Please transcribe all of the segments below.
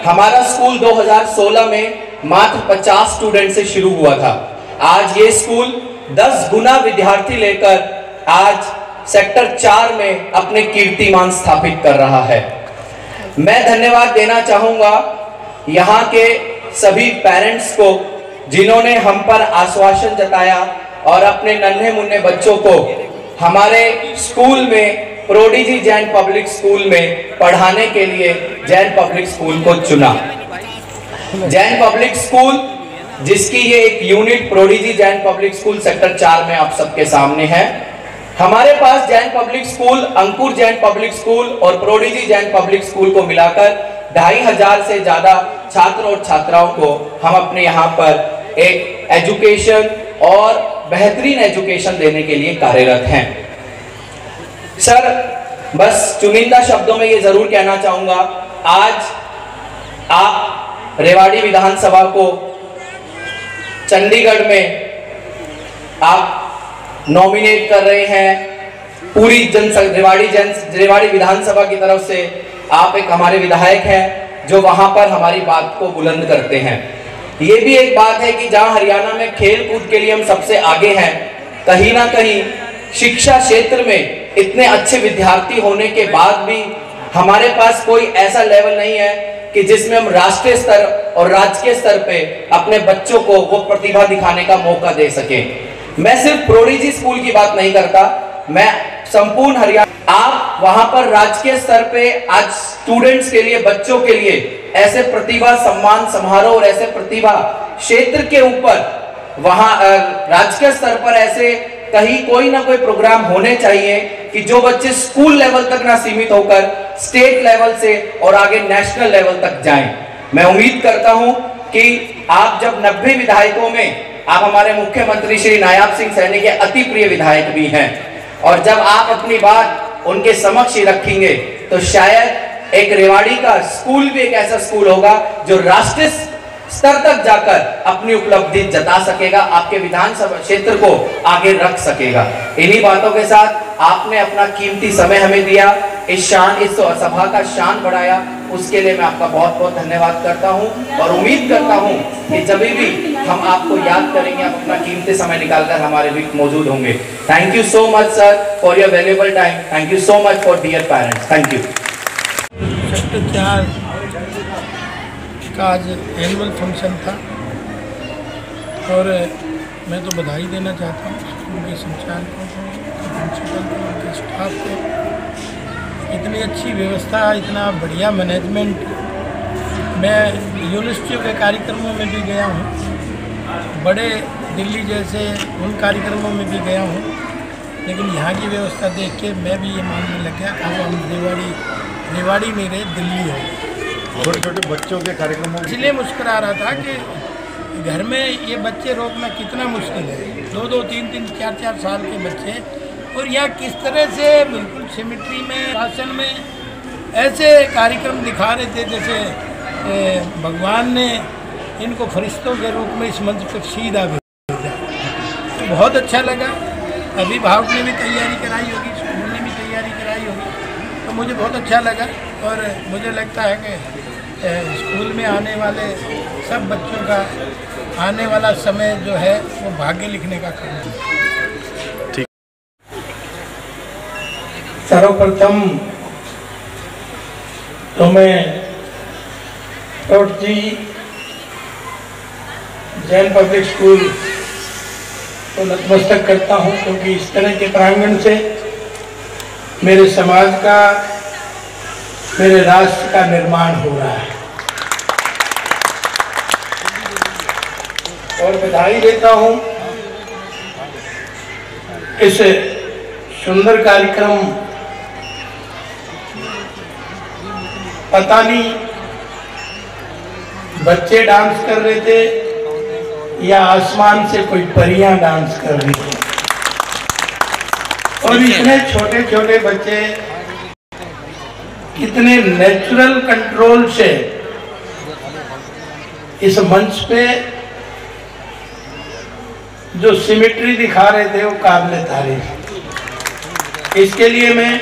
हमारा स्कूल 2016 में मात्र 50 स्टूडेंट से शुरू हुआ था। आज ये स्कूल 10 गुना विद्यार्थी लेकर आज सेक्टर 4 में अपने कीर्तिमान स्थापित कर रहा है। मैं धन्यवाद देना चाहूंगा यहाँ के सभी पेरेंट्स को जिन्होंने हम पर आश्वासन जताया और अपने नन्हे मुन्ने बच्चों को हमारे स्कूल में प्रोडिजी जैन पब्लिक स्कूल में पढ़ाने के लिए जैन पब्लिक स्कूल को चुना। जैन पब्लिक स्कूल जिसकी ये एक unit prodigy Jain public school sector 4 में आप सबके सामने है। हमारे पास जैन पब्लिक स्कूल, अंकुर जैन पब्लिक स्कूल और प्रोडिजी जैन पब्लिक स्कूल को मिलाकर 2500 से ज्यादा छात्र और छात्राओं को हम अपने यहाँ पर एक एजुकेशन और बेहतरीन एजुकेशन देने के लिए कार्यरत हैं। सर, बस चुनिंदा शब्दों में ये जरूर कहना चाहूंगा, आज आप रेवाड़ी विधानसभा को चंडीगढ़ में आप नॉमिनेट कर रहे हैं। पूरी रेवाड़ी विधानसभा की तरफ से आप एक हमारे विधायक हैं जो वहां पर हमारी बात को बुलंद करते हैं। ये भी एक बात है कि जहां हरियाणा में खेल कूद के लिए हम सबसे आगे हैं, कहीं ना कहीं शिक्षा क्षेत्र में इतने अच्छे विद्यार्थी होने के बाद भी हमारे पास कोई ऐसा लेवल नहीं है कि जिसमें हम राष्ट्रीय स्तर और राज्य के स्तर पे अपने बच्चों को वो प्रतिभा दिखाने का मौका दे सके। मैं सिर्फ प्रोडिजी स्कूल की बात नहीं करता, मैं संपूर्ण हरियाणा, आप वहां पर राजकीय स्तर पे आज स्टूडेंट्स के लिए, बच्चों के लिए ऐसे प्रतिभा सम्मान समारोह और ऐसे प्रतिभा क्षेत्र के ऊपर वहां राजकीय स्तर पर ऐसे कहीं कोई ना कोई प्रोग्राम होने चाहिए कि जो बच्चे स्कूल लेवल तक ना सीमित होकर स्टेट लेवल से और आगे नेशनल लेवल तक जाएं। मैं उम्मीद करता हूं कि आप जब 90 विधायकों में आप हमारे मुख्यमंत्री श्री नायाब सिंह सैनी के अति प्रिय विधायक भी हैं और जब आप अपनी बात उनके समक्ष ही रखेंगे तो शायद एक रेवाड़ी का स्कूल भी एक ऐसा स्कूल होगा जो राष्ट्रीय स्तर तक जाकर अपनी उपलब्धि जता सकेगा, आपके विधानसभा क्षेत्र को आगे रख सकेगा। इन्हीं बातों के साथ आपने अपना कीमती समय हमें दिया, इस सभा का शान बढ़ाया, उसके लिए मैं आपका बहुत बहुत धन्यवाद करता हूं और उम्मीद करता हूं कि जब भी हम आपको याद करेंगे आप अपना कीमती समय निकालकर हमारे बीच मौजूद होंगे। Thank you so much sir for your valuable time. Thank you so much for dear parents. Thank you. Sector 4 का आज एनुअल फंक्शन था और मैं तो बधाई देना चाहता हूँ स्कूल के संचालकों को, प्रिंसिपल को, उनके स्टाफ को। इतनी अच्छी व्यवस्था, इतना बढ़िया मैनेजमेंट। मैं यूनिवर्सिटियों के कार्यक्रमों में भी गया हूँ, बड़े दिल्ली जैसे उन कार्यक्रमों में भी गया हूँ, लेकिन यहाँ की व्यवस्था देख के मैं भी ये मानने लग गया अब हम रेवाड़ी नहीं रहे, दिल्ली है। छोटे छोटे बच्चों के कार्यक्रमों इसलिए मुस्कुरा रहा था कि घर में ये बच्चे रोकना कितना मुश्किल है, 2-2, 3-3, 4-4 साल के बच्चे, और यहाँ किस तरह से बिल्कुल सिमेट्री में, शासन में ऐसे कार्यक्रम दिखा रहे थे जैसे भगवान ने इनको फरिश्तों के रूप में इस मंच पर सीधा भेजा। तो बहुत अच्छा लगा। अभिभावक ने भी तैयारी कराई होगी, स्कूल ने भी तैयारी कराई होगी, तो मुझे बहुत अच्छा लगा और मुझे लगता है कि स्कूल में आने वाले सब बच्चों का आने वाला समय जो है वो भाग्य लिखने का काम है। ठीक। सर्वप्रथम तो मैं प्रोडिजी जैन पब्लिक स्कूल को नतमस्तक करता हूँ, क्योंकि इस तरह के प्रांगण से मेरे समाज का, मेरे राष्ट्र का निर्माण हो रहा है। और बधाई देता हूं इस सुंदर कार्यक्रम, पता नहीं बच्चे डांस कर रहे थे या आसमान से कोई परियां डांस कर रही थी, और इतने छोटे छोटे बच्चे कितने नेचुरल कंट्रोल से इस मंच पे जो सिमेट्री दिखा रहे थे वो काबिल तारीफ। इसके लिए मैं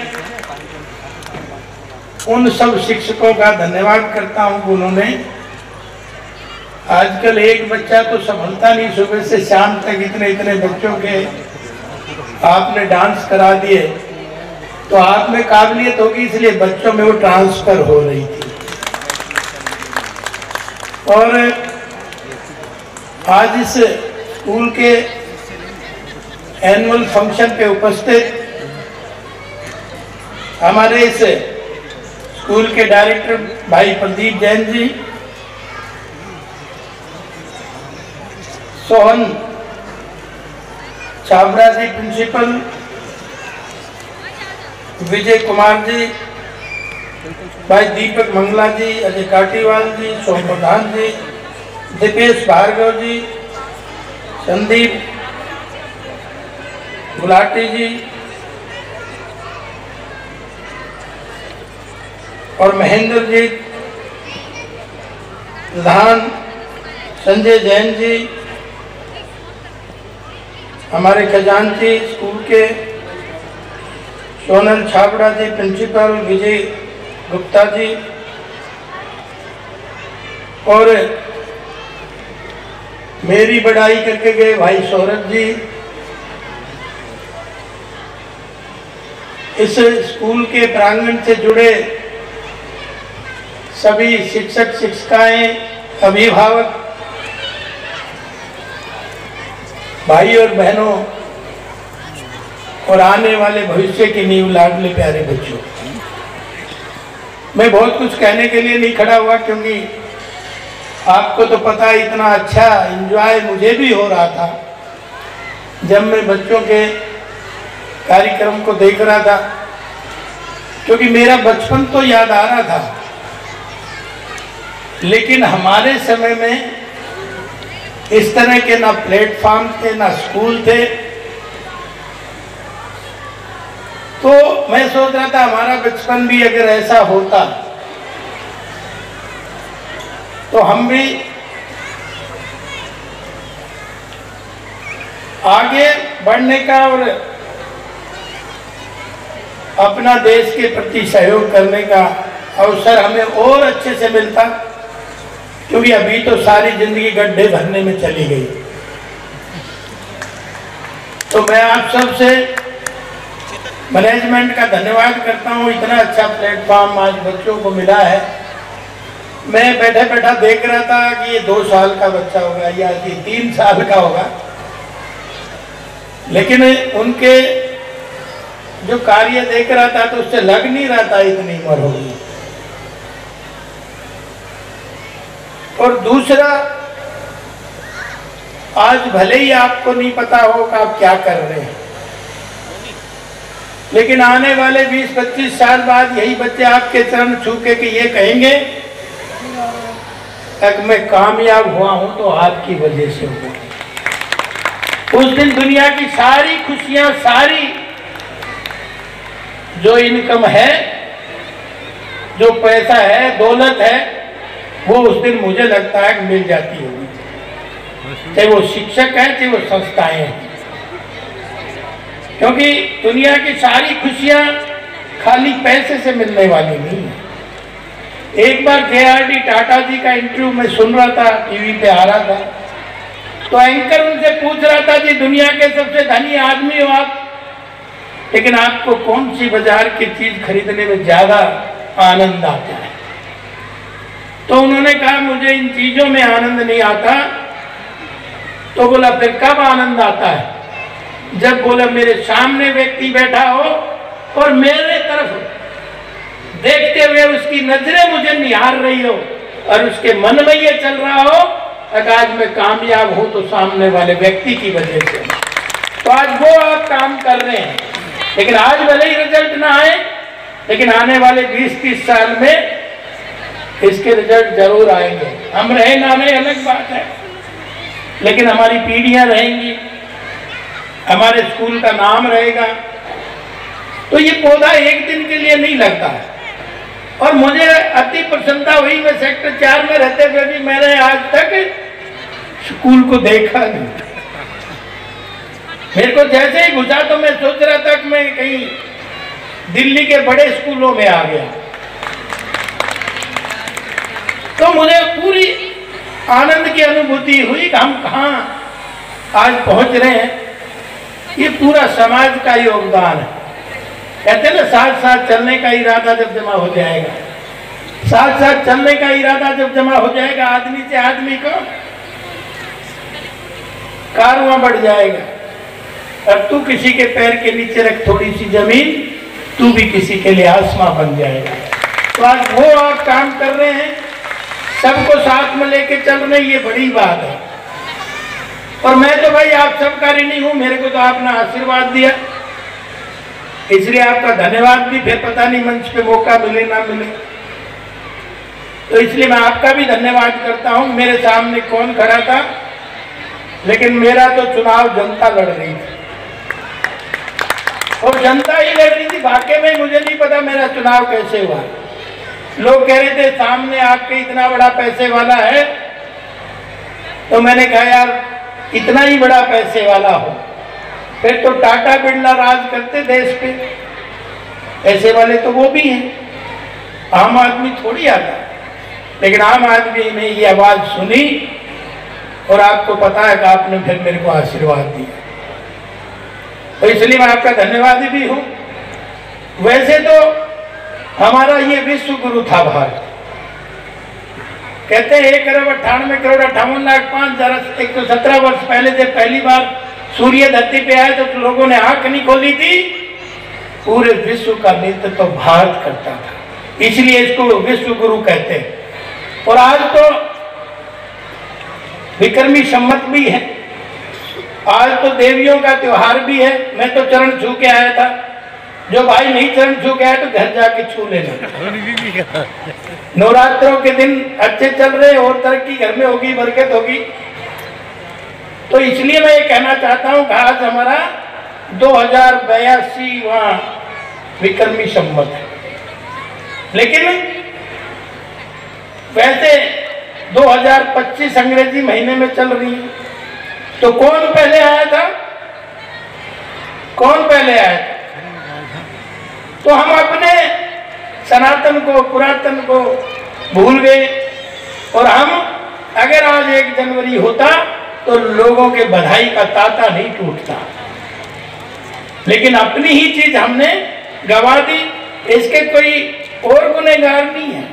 उन सब शिक्षकों का धन्यवाद करता हूं कि उन्होंने, आजकल एक बच्चा तो संभलता नहीं, सुबह से शाम तक इतने इतने बच्चों के आपने डांस करा दिए, तो आप में काबिलियत होगी इसलिए बच्चों में वो ट्रांसफर हो रही थी। और आज इस स्कूल के एनुअल फंक्शन पे उपस्थित हमारे इस स्कूल के डायरेक्टर भाई प्रदीप जैन जी, सोहन छाबड़ा जी प्रिंसिपल, विजय कुमार जी, भाई दीपक मंगला जी, अजय काटीवाल जी, सोम प्रधान जी, दीपेश भार्गव जी, संदीप गुलाटी जी और महेंद्र जी प्रधान, संजय जैन जी, हमारे खजांची स्कूल के सोनल छाबड़ा जी प्रिंसिपल, विजय गुप्ता जी और मेरी बड़ाई करके गए भाई सौरभ जी, इस स्कूल के प्रांगण से जुड़े सभी शिक्षक शिक्षिकाएं, अभिभावक भाई और बहनों और आने वाले भविष्य की नींव लाडले प्यारे बच्चों, मैं बहुत कुछ कहने के लिए नहीं खड़ा हुआ क्योंकि आपको तो पता इतना अच्छा एंजॉय मुझे भी हो रहा था जब मैं बच्चों के कार्यक्रम को देख रहा था, क्योंकि मेरा बचपन तो याद आ रहा था, लेकिन हमारे समय में इस तरह के ना प्लेटफॉर्म थे ना स्कूल थे। तो मैं सोच रहा था हमारा बचपन भी अगर ऐसा होता तो हम भी आगे बढ़ने का और अपना देश के प्रति सहयोग करने का अवसर हमें और अच्छे से मिलता, क्योंकि अभी तो सारी जिंदगी गड्ढे भरने में चली गई। तो मैं आप सबसे मैनेजमेंट का धन्यवाद करता हूँ, इतना अच्छा प्लेटफॉर्म आज बच्चों को मिला है। मैं बैठा बैठा देख रहा था कि ये 2 साल का बच्चा होगा या कि 3 साल का होगा, लेकिन उनके जो कार्य देख रहा था तो उससे लग नहीं रहा था इतनी उम्र होगी। और दूसरा, आज भले ही आपको नहीं पता हो कि आप क्या कर रहे हैं, लेकिन आने वाले 20-25 साल बाद यही बच्चे आपके चरण छू के कि ये कहेंगे कि मैं कामयाब हुआ हूं तो आपकी वजह से हुआ। उस दिन दुनिया की सारी खुशियां, सारी जो इनकम है, जो पैसा है, दौलत है, वो उस दिन मुझे लगता है कि मिल जाती होगी, चाहे वो शिक्षक है चाहे वो संस्थाएं हैं। क्योंकि दुनिया की सारी खुशियां खाली पैसे से मिलने वाली नहीं है। एक बार JRD टाटा जी का इंटरव्यू में सुन रहा था, टीवी पे आ रहा था, तो एंकर उनसे पूछ रहा था जी दुनिया के सबसे धनी आदमी हो आप, लेकिन आपको कौन सी बाजार की चीज खरीदने में ज्यादा आनंद आता है? तो उन्होंने कहा मुझे इन चीजों में आनंद नहीं आता। तो बोला फिर कब आनंद आता है? जब बोला मेरे सामने व्यक्ति बैठा हो और मेरे तरफ देखते हुए उसकी नजरें मुझे निहार रही हो और उसके मन में ये चल रहा हो कि आज मैं कामयाब हूं तो सामने वाले व्यक्ति की वजह से। तो आज वो आप काम कर रहे हैं, लेकिन आज भले ही रिजल्ट ना आए, लेकिन आने वाले 20-30 साल में इसके रिजल्ट जरूर आएंगे। हम रहे ना रहे अलग बात है, लेकिन हमारी पीढ़ियां रहेंगी, हमारे स्कूल का नाम रहेगा। तो ये पौधा एक दिन के लिए नहीं लगता है। और मुझे अति प्रसन्नता हुई, मैं सेक्टर 4 में रहते हुए भी मैंने आज तक स्कूल को देखा नहीं। मेरे को जैसे ही घुसा तो मैं सोच रहा था कि मैं कहीं दिल्ली के बड़े स्कूलों में आ गया, आनंद की अनुभूति हुई कि हम कहाँ आज पहुंच रहे हैं। ये पूरा समाज का योगदान है। कहते हैं ना, साथ साथ चलने का इरादा जब जमा हो जाएगा, साथ साथ चलने का इरादा जब जमा हो जाएगा, आदमी से आदमी को कारवां बढ़ जाएगा। अब तू किसी के पैर के नीचे रख थोड़ी सी जमीन, तू भी किसी के लिए आसमां बन जाएगा। तो आज वो आप काम कर रहे हैं, सबको साथ में लेके चल रहे, ये बड़ी बात है। और मैं तो भाई आप सबका ऋणी हूं, मेरे को तो आपने आशीर्वाद दिया, इसलिए आपका धन्यवाद भी। फिर पता नहीं मंच पे मौका मिले ना मिले, तो इसलिए मैं आपका भी धन्यवाद करता हूं। मेरे सामने कौन खड़ा था, लेकिन मेरा तो चुनाव जनता लड़ रही थी, और जनता ही लड़ रही थी। वाकई में मुझे नहीं पता मेरा चुनाव कैसे हुआ। लोग कह रहे थे सामने आपके इतना बड़ा पैसे वाला है, तो मैंने कहा यार इतना ही बड़ा पैसे वाला हो फिर तो टाटा बिरला राज करते देश पे। ऐसे वाले तो वो भी हैं, आम आदमी थोड़ी आता। लेकिन आम आदमी ने ये आवाज सुनी, और आपको पता है कि आपने फिर मेरे को आशीर्वाद दिया, तो इसलिए मैं आपका धन्यवादी भी हूं। वैसे तो हमारा ये विश्व गुरु था भारत। कहते हैं 1,98,58,05,117 वर्ष पहले जब पहली बार सूर्य धरती पे आए, तो लोगों ने आंख नहीं खोली थी। पूरे विश्व का नेतृत्व तो भारत करता था, इसलिए इसको विश्व गुरु कहते हैं। और आज तो विक्रमी संवत भी है, आज तो देवियों का त्योहार भी है। मैं तो चरण छू के आया था, जो भाई नहीं चरण छू के आया तो घर जाके छू लेना। नवरात्रों के दिन अच्छे चल रहे, और तरक्की घर में होगी, बरकत होगी। तो इसलिए मैं ये कहना चाहता हूं कि आज हमारा 2082वां विक्रमी संवत है। लेकिन वैसे 2025 अंग्रेजी महीने में चल रही है, तो कौन पहले आया था? कौन पहले आया था? तो हम अपने सनातन को, पुरातन को भूल गए। और हम अगर आज 1 जनवरी होता तो लोगों के बधाई का तांता नहीं टूटता, लेकिन अपनी ही चीज हमने गवा दी। इसके कोई और गुनहगार नहीं है,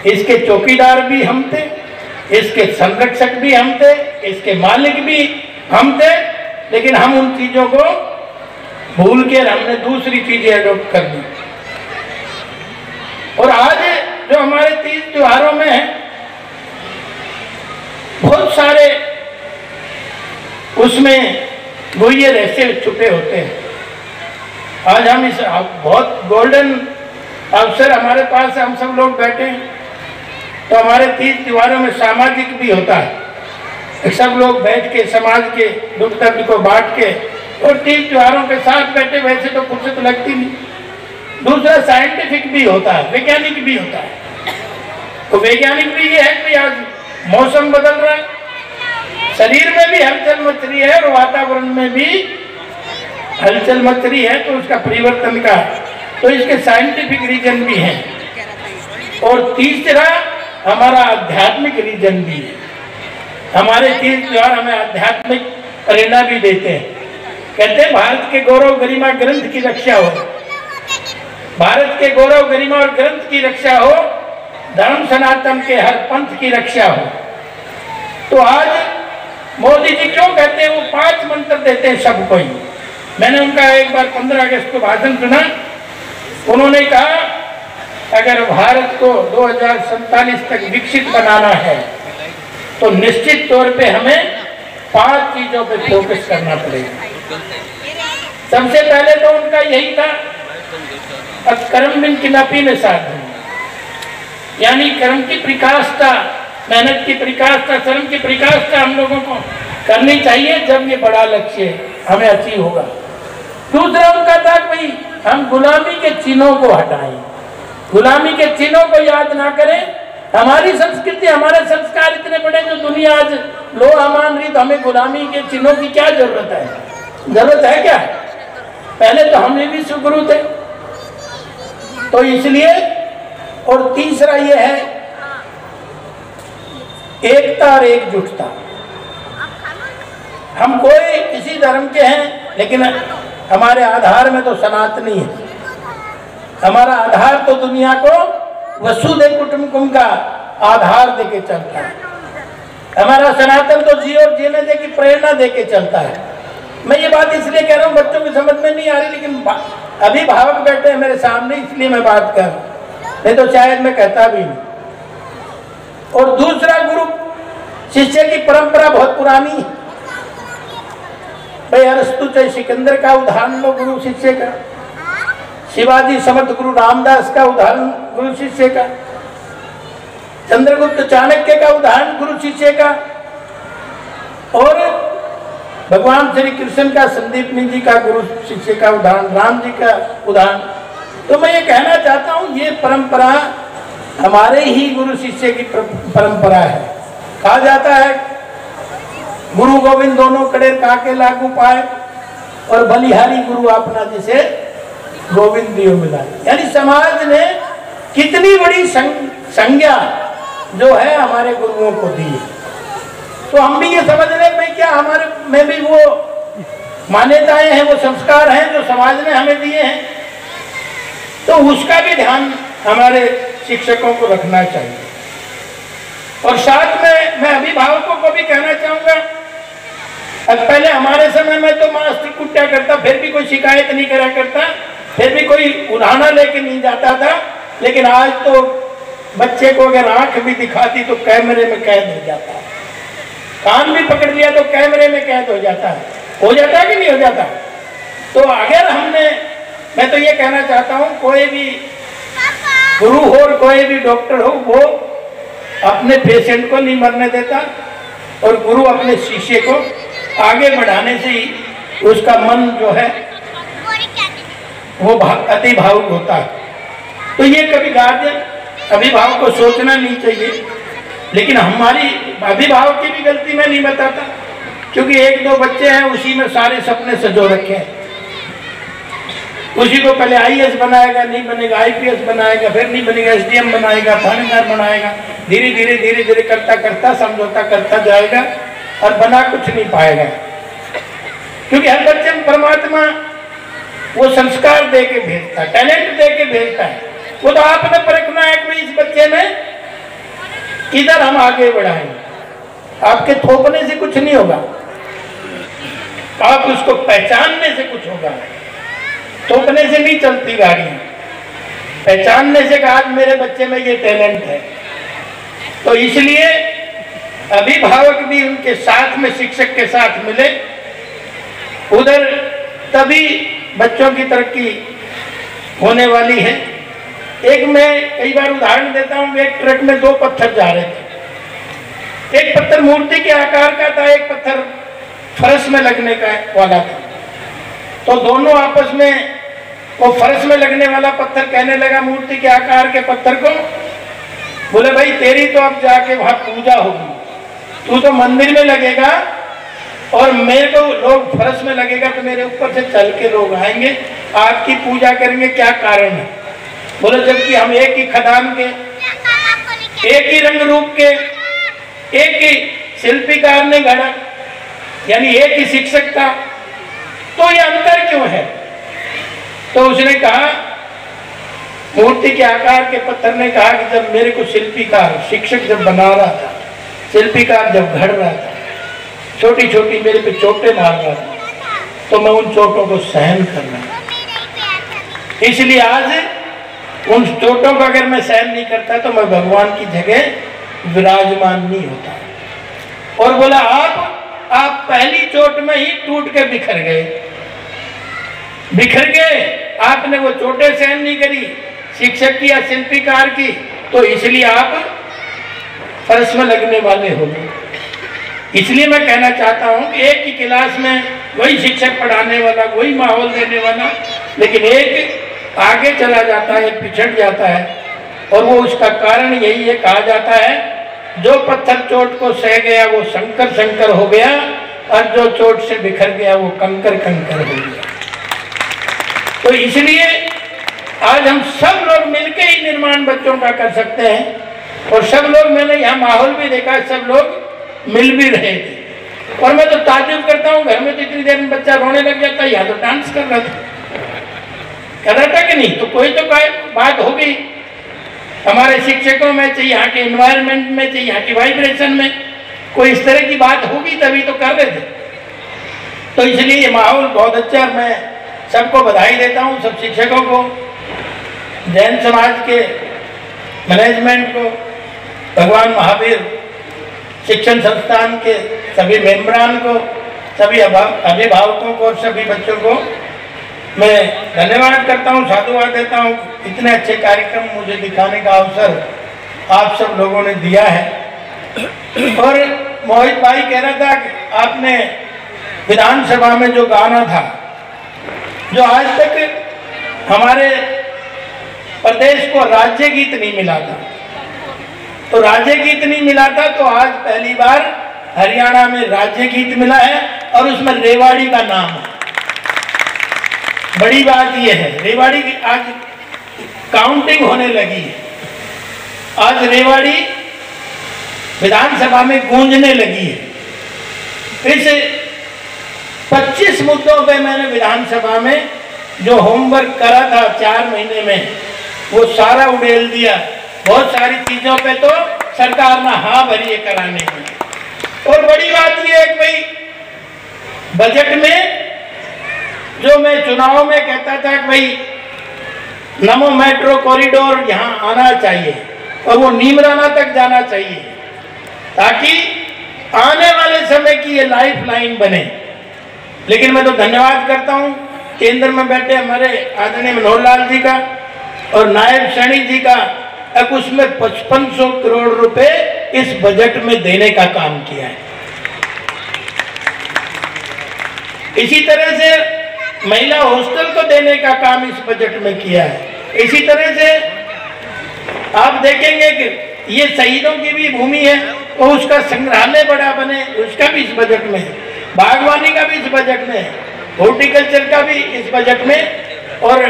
इसके चौकीदार भी हम थे, इसके संरक्षक भी हम थे, इसके मालिक भी हम थे। लेकिन हम उन चीजों को भूल के हमने दूसरी चीजें अडॉप्ट कर दी। और आज जो हमारे तीज त्योहारों में है, बहुत सारे उसमें गुह्य रहस्य छुपे होते हैं। आज हम इस बहुत गोल्डन अवसर हमारे पास, हम सब लोग बैठे हैं, तो हमारे तीज त्योहारों में सामाजिक भी होता है। सब लोग बैठ के समाज के दुख दर्द को बांट के, और तीज त्योहारों के साथ बैठे, वैसे तो फुर्सत लगती नहीं। दूसरा साइंटिफिक भी होता है, वैज्ञानिक भी होता है। तो वैज्ञानिक भी ये है कि आज मौसम बदल रहा है, शरीर में भी हलचल मच रही है, और वातावरण में भी हलचल मच रही है, तो उसका परिवर्तन का, तो इसके साइंटिफिक रीजन भी हैं। और तीसरा हमारा आध्यात्मिक रीजन भी है। हमारे तीज त्योहार हमें आध्यात्मिक प्रेरणा भी देते हैं। कहते हैं भारत के गौरव गरिमा ग्रंथ की रक्षा हो, भारत के गौरव गरिमा और ग्रंथ की रक्षा हो, धर्म सनातन के हर पंथ की रक्षा हो। तो आज मोदी जी क्यों कहते हैं, वो 5 मंत्र देते हैं सबको ही। मैंने उनका एक बार 15 अगस्त को भाषण सुना, उन्होंने कहा अगर भारत को 2047 तक विकसित बनाना है, तो निश्चित तौर पे हमें 5 चीजों पे फोकस करना पड़ेगा। सबसे पहले तो उनका यही था, कर्म बिन किनापी में साथ, यानी कर्म की प्रकाशता, मेहनत की प्रकाशता, श्रम की प्रकाशता हम लोगों को करनी चाहिए, जब ये बड़ा लक्ष्य हमें अचीव होगा। दूसरा उनका था भाई हम गुलामी के चिन्हों को हटाएं, गुलामी के चिन्हों को याद ना करें। हमारी संस्कृति, हमारे संस्कार इतने बड़े जो दुनिया आज लोहा मान रही, तो हमें गुलामी के चिन्हों की क्या जरूरत है? जरूरत है क्या? पहले तो हम भी सुगुरु थे। तो इसलिए, और तीसरा ये है एकता और एकजुटता। हम कोई किसी धर्म के हैं, लेकिन हमारे आधार में तो सनातनी है। हमारा आधार तो दुनिया को वसुधैव कुटुंबकम का आधार देके चलता है। हमारा सनातन तो जी और जीने दे की प्रेरणा देके चलता है। मैं ये बात इसलिए कह रहा हूँ, बच्चों की समझ में नहीं आ रही, लेकिन अभिभावक बैठे हैं मेरे सामने इसलिए मैं बात कर रहा हूँ, नहीं तो शायद मैं कहता भी नहीं। और दूसरा, गुरु शिष्य की परंपरा बहुत पुरानी है भाई। अरस्तु चाहे सिकंदर का उदाहरण लो गुरु शिष्य का, शिवाजी समर्थ गुरु रामदास का उदाहरण गुरु शिष्य का, चंद्रगुप्त चाणक्य का उदाहरण गुरु शिष्य का, और भगवान श्री कृष्ण का संदीपनी जी का गुरु शिष्य का उदाहरण, राम जी का उदाहरण। तो मैं ये कहना चाहता हूँ, ये परंपरा हमारे ही गुरु शिष्य की परंपरा है। कहा जाता है गुरु गोविंद दोनों कड़े काके लागू पाए, और बलिहारी गुरु अपना जिसे गोविंद दियो मिलाए। यानी समाज ने कितनी बड़ी संज्ञा जो है हमारे गुरुओं को दी है। तो हम भी ये समझ रहे भाई क्या हमारे में भी वो मान्यताएं हैं, वो संस्कार हैं जो समाज ने हमें दिए हैं, तो उसका भी ध्यान हमारे शिक्षकों को रखना चाहिए। और साथ में मैं अभिभावकों को भी कहना चाहूंगा, अब पहले हमारे समय में तो मास्टर कुट्टा करता, फिर भी कोई शिकायत नहीं करा करता, फिर भी कोई उड़ाना लेके नहीं जाता था। लेकिन आज तो बच्चे को अगर आंख भी दिखाती तो कैमरे में कैद हो जाता है, कान भी पकड़ लिया तो कैमरे में कैद हो जाता है। हो जाता है कि नहीं हो जाता? तो अगर मैं तो ये कहना चाहता हूँ, कोई भी गुरु हो और कोई भी डॉक्टर हो, वो अपने पेशेंट को नहीं मरने देता, और गुरु अपने शिष्य को आगे बढ़ाने से ही उसका मन जो है वो अति भावुक होता है। तो ये कभी गार्जियन अभिभावक को सोचना नहीं चाहिए। लेकिन हमारी अभिभावक की भी गलती मैं नहीं बताता, क्योंकि एक दो बच्चे हैं उसी में सारे सपने सजो रखे हैं। उसी को पहले आईएएस बनाएगा, नहीं बनेगा आईपीएस बनाएगा, फिर नहीं बनेगा एसडीएम बनाएगा, थानेदार बनाएगा। धीरे धीरे धीरे धीरे करता करता समझौता करता जाएगा और बना कुछ नहीं पाएगा। क्योंकि हर बच्चे में परमात्मा वो संस्कार दे के भेजता है, टैलेंट दे के भेजता है। वो तो आपने परखना है कि इस बच्चे में किधर हम आगे बढ़ाएंगे। आपके थोपने से कुछ नहीं होगा, आप उसको पहचानने से कुछ होगा। थोपने से नहीं चलती गाड़ियां, पहचानने से कि आज मेरे बच्चे में ये टैलेंट है। तो इसलिए अभिभावक भी उनके साथ में शिक्षक के साथ मिले, उधर तभी बच्चों की तरक्की होने वाली है। एक मैं कई बार उदाहरण देता हूँ, एक ट्रक में दो पत्थर जा रहे थे। एक पत्थर मूर्ति के आकार का था, एक पत्थर फर्श में लगने का वाला था। तो दोनों आपस में वो फर्श में लगने वाला पत्थर कहने लगा मूर्ति के आकार के पत्थर को, बोले भाई तेरी तो अब जाके वहां पूजा होगी, तू तो मंदिर में लगेगा और मेरे को लोग फर्श में लगेगा, तो मेरे ऊपर से चल के लोग आएंगे, आपकी पूजा करेंगे, क्या कारण है? बोले जबकि हम एक ही खदान के, एक ही रंग रूप के, एक ही शिल्पीकार ने गढ़ा, यानी एक ही शिक्षक था, तो ये अंतर क्यों है? तो उसने कहा, मूर्ति के आकार के पत्थर ने कहा कि जब मेरे को शिल्पीकार, शिक्षक जब बना रहा था, शिल्पीकार जब घड़ रहा था, छोटी छोटी मेरे पे चोटें मार रहा था, तो मैं उन चोटों को सहन कर रहा था। इसलिए आज उन चोटों को अगर मैं सहन नहीं करता तो मैं भगवान की जगह विराजमान नहीं होता। और बोला आप पहली चोट में ही टूट के बिखर गए, आपने वो चोटें सहन नहीं करी शिक्षक की या शिल्पीकार की, तो इसलिए आप फर्श में लगने वाले हो गए। इसलिए मैं कहना चाहता हूं कि एक ही क्लास में वही शिक्षक पढ़ाने वाला, वही माहौल देने वाला, लेकिन एक आगे चला जाता है, पिछड़ जाता है, और वो उसका कारण यही है, कहा जाता है जो पत्थर चोट को सह गया वो शंकर शंकर हो गया, और जो चोट से बिखर गया वो कंकर कंकर हो गया। तो इसलिए आज हम सब लोग मिलकर ही निर्माण बच्चों का कर सकते हैं। और सब लोग, मैंने यहाँ माहौल भी देखा, सब लोग मिल भी रहे थे। और मैं तो ताज्जुब करता हूँ, घर में तो इतनी देर में बच्चा रोने लग जाता है, यहाँ तो डांस कर रहा था कि नहीं? तो कोई तो बात होगी हमारे शिक्षकों में, चाहे यहाँ के एनवायरनमेंट में, चाहे यहाँ की वाइब्रेशन में, कोई इस तरह की बात होगी तभी तो कर रहे थे। तो इसलिए ये माहौल बहुत अच्छा, मैं सबको बधाई देता हूँ, सब शिक्षकों को, जैन समाज के मैनेजमेंट को, भगवान महावीर शिक्षण संस्थान के सभी मेंबरान को, सभी अभिभावकों को, सभी बच्चों को मैं धन्यवाद करता हूँ, साधुवाद देता हूँ। इतने अच्छे कार्यक्रम मुझे दिखाने का अवसर आप सब लोगों ने दिया है। और मोहित भाई कह रहा था कि आपने विधानसभा में जो गाना था, जो आज तक हमारे प्रदेश को राज्य गीत नहीं मिला था, तो राज्य गीत नहीं मिला था, तो आज पहली बार हरियाणा में राज्य गीत मिला है और उसमें रेवाड़ी का नाम है। बड़ी बात यह है, रेवाड़ी की आज काउंटिंग होने लगी है, आज रेवाड़ी विधानसभा में गूंजने लगी है। इस 25 मुद्दों पे मैंने विधानसभा में जो होमवर्क करा था 4 महीने में, वो सारा उड़ेल दिया। बहुत सारी चीजों पे तो सरकार ने हाँ भरी है कराने की। और बड़ी बात यह है कि भाई बजट में जो मैं चुनाव में कहता था कि भाई नमो मेट्रो कॉरिडोर यहाँ आना चाहिए और वो नीमराना तक जाना चाहिए, ताकि आने वाले समय की ये लाइफ लाइन बने। लेकिन मैं तो धन्यवाद करता हूँ केंद्र में बैठे हमारे आदरणीय मनोहर लाल जी का और नायब सैनी जी का, अब उसमें 5500 करोड़ रुपए इस बजट में देने का काम किया है। इसी तरह से महिला हॉस्टल को देने का काम इस बजट में किया है। इसी तरह से आप देखेंगे कि ये शहीदों की भी भूमि है और उसका संग्रहालय बड़ा बने, उसका भी इस बजट में है, बागवानी का भी इस बजट में है, हॉर्टिकल्चर का भी इस बजट में, और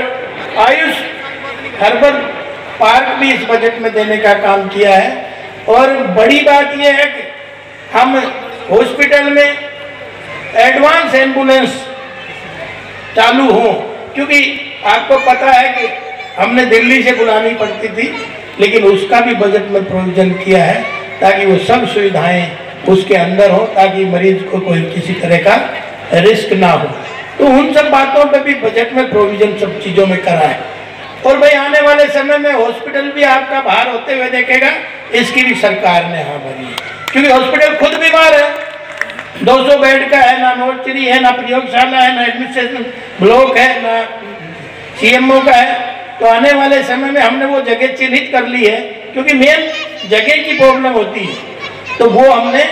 आयुष हर्बल पार्क भी इस बजट में देने का काम किया है। और बड़ी बात यह है कि हम हॉस्पिटल में एडवांस एम्बुलेंस चालू हो, क्योंकि आपको पता है कि हमने दिल्ली से बुलानी पड़ती थी, लेकिन उसका भी बजट में प्रोविजन किया है ताकि वो सब सुविधाएं उसके अंदर हो, ताकि मरीज को कोई किसी तरह का रिस्क ना हो। तो उन सब बातों पे भी बजट में प्रोविजन सब चीज़ों में करा है। और भाई आने वाले समय में हॉस्पिटल भी आपका बाहर होते हुए देखेगा, इसकी भी सरकार ने हाँ भरी है, क्योंकि हॉस्पिटल खुद बीमार है, 200 बेड का है, ना मोर्चरी है, ना प्रयोगशाला है, ना एडमिनिस्ट्रेशन ब्लॉक है, ना सीएमओ का है। तो आने वाले समय में हमने वो जगह चिन्हित कर ली है, क्योंकि मेन जगह की प्रॉब्लम होती है, तो वो हमने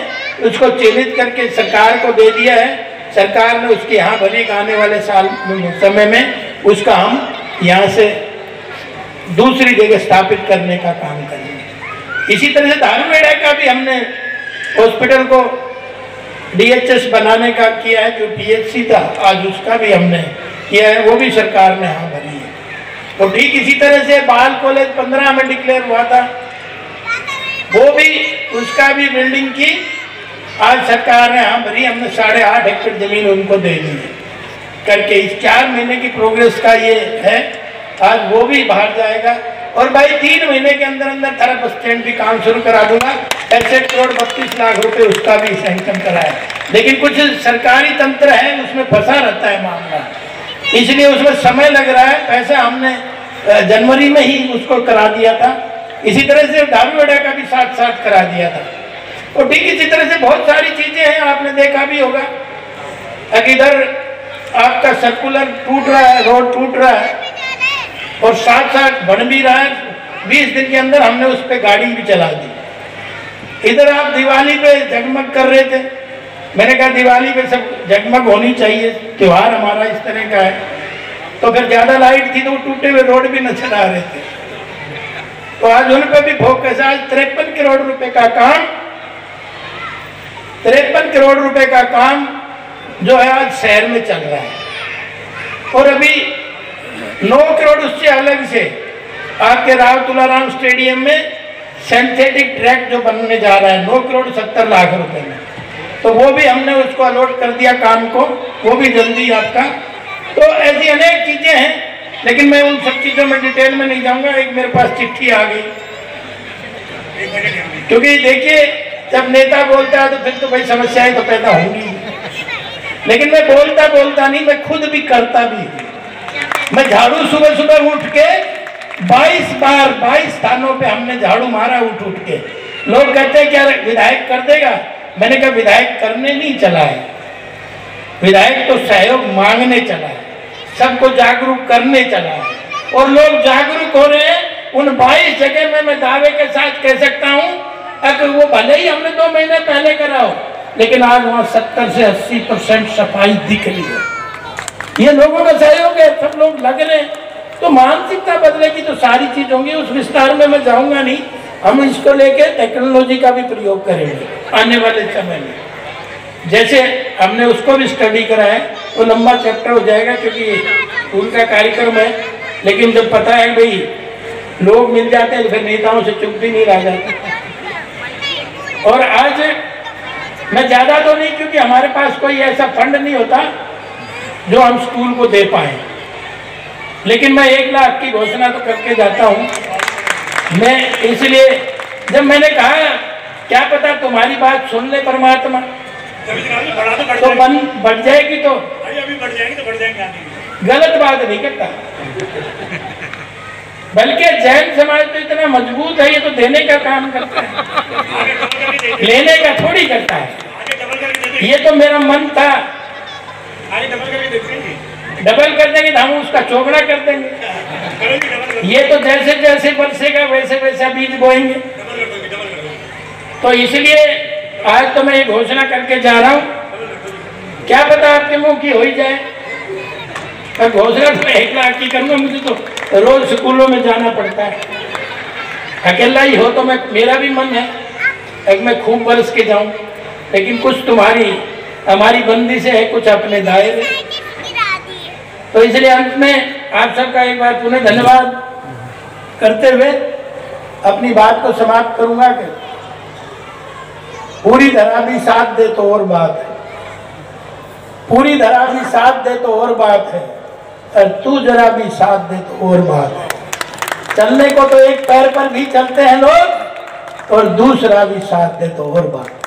उसको चिन्हित करके सरकार को दे दिया है। सरकार ने उसकी हाँ भरी, आने वाले समय में उसका हम यहाँ से दूसरी जगह स्थापित करने का काम करेंगे। इसी तरह से धारूहेड़ा का भी हमने हॉस्पिटल को DHS बनाने का किया है, जो PHC था आज उसका भी हमने किया है, वो भी सरकार ने हाँ भरी है। तो ठीक इसी तरह से बाल कॉलेज 15 में डिक्लेयर हुआ था, वो भी उसका भी बिल्डिंग की आज सरकार ने हाँ भरी, हमने 8.5 एकड़ जमीन उनको दे दी है करके। इस 4 महीने की प्रोग्रेस का ये है, आज वो भी बाहर जाएगा। और भाई 3 महीने के अंदर अंदर थारा बस स्टैंड भी काम शुरू करा दूंगा, 65 करोड़ 32 लाख रुपए उसका भी सैंक्शन करा है। लेकिन कुछ सरकारी तंत्र है उसमें फंसा रहता है मामला, इसलिए उसमें समय लग रहा है। पैसा हमने जनवरी में ही उसको करा दिया था। इसी तरह से धारूहेड़ा का भी साथ साथ करा दिया था। और ठीक इसी तरह से बहुत सारी चीजें हैं, आपने देखा भी होगा, इधर आपका सर्कुलर टूट रहा है, रोड टूट रहा है और साथ साथ बन भी रहा है। 20 दिन के अंदर हमने उस पर गाड़ी भी चला दी। इधर आप दिवाली पे जगमग कर रहे थे, मैंने कहा दिवाली पे सब जगमग होनी चाहिए, त्योहार हमारा इस तरह का है। तो फिर ज्यादा लाइट थी तो वो टूटे हुए रोड भी नजर आ रहे थे, तो आज उन पर भी फोकस। आज 53 करोड़ रुपए का काम, 53 करोड़ रुपए का काम जो है आज शहर में चल रहा है। और अभी 9 करोड़ उससे अलग से आपके राव तुलाराम स्टेडियम में सिंथेटिक ट्रैक जो बनने जा रहा है 9 करोड़ 70 लाख रुपए में, तो वो भी हमने उसको अलॉट कर दिया काम को, वो भी जल्दी आपका। तो ऐसी अनेक चीजें हैं, लेकिन मैं उन सब चीजों में डिटेल में नहीं जाऊंगा। एक मेरे पास चिट्ठी आ गई, क्योंकि देखिए जब नेता बोलता है तो फिर तो भाई समस्याएं तो पैदा होंगी, लेकिन मैं बोलता बोलता नहीं, मैं खुद भी करता भी। मैं झाड़ू सुबह सुबह उठ के 22 बार 22 स्थानों पे हमने झाड़ू मारा उठ उठ के। लोग कहते हैं क्या विधायक कर देगा, मैंने कहा विधायक करने नहीं चला है, विधायक तो सहयोग मांगने चला है, सबको जागरूक करने चला है, और लोग जागरूक हो रहे हैं। उन 22 जगह में मैं दावे के साथ कह सकता हूं, अगर वो भले ही हमने 2 महीने पहले करा हो, लेकिन आज वहां 70 से 80% सफाई दिख रही है। ये लोगों का सहयोग है, सब लोग लग रहे हैं, तो मानसिकता बदलेगी तो सारी चीज होंगी। उस विस्तार में मैं जाऊंगा नहीं, हम इसको लेके टेक्नोलॉजी का भी प्रयोग करेंगे आने वाले समय में। जैसे हमने उसको भी स्टडी करा है, तो लंबा चैप्टर हो जाएगा क्योंकि उनका कार्यक्रम है, लेकिन जब पता है भाई लोग मिल जाते हैं तो फिर नेताओं से चुप भी नहीं रह जाते। और आज मैं ज्यादा तो नहीं, क्योंकि हमारे पास कोई ऐसा फंड नहीं होता जो हम स्कूल को दे पाए, लेकिन मैं 1 लाख की घोषणा तो करके जाता हूं। मैं इसलिए जब मैंने कहा क्या पता तुम्हारी बात सुन ले परमात्मा, तो बढ़ जाएगी, तो अभी बढ़ जाएंगे तो बढ़ जाएंगे, गलत बात नहीं करता। बल्कि जैन समाज तो इतना मजबूत है, ये तो देने का काम करता है, लेने का थोड़ी करता है। ये तो मेरा मन था, डबल कर देंगे तो हम उसका चौगुना कर देंगे। ये तो जैसे जैसे बरसेगा वैसे वैसा बीज बोएंगे। तो इसलिए आज तो मैं ये घोषणा करके जा रहा हूँ, क्या पता आपके मुंह की हो ही जाए। पर घोषणा तो 1 लाख की करूँगा, मुझे तो रोज स्कूलों में जाना पड़ता है। अकेला ही हो तो मेरा भी मन है मैं खूब बरस के जाऊं, लेकिन कुछ हमारी बंदी से है, कुछ अपने दायरे। तो इसलिए अंत में आप सबका एक बार पुनः धन्यवाद करते हुए अपनी बात को समाप्त करूंगा कि पूरी धरा भी साथ दे तो और बात है, पूरी धरा भी साथ दे तो और बात है, और तू जरा भी साथ दे तो और बात है। चलने को तो एक पैर पर भी चलते हैं लोग, और दूसरा भी साथ दे तो और बात है।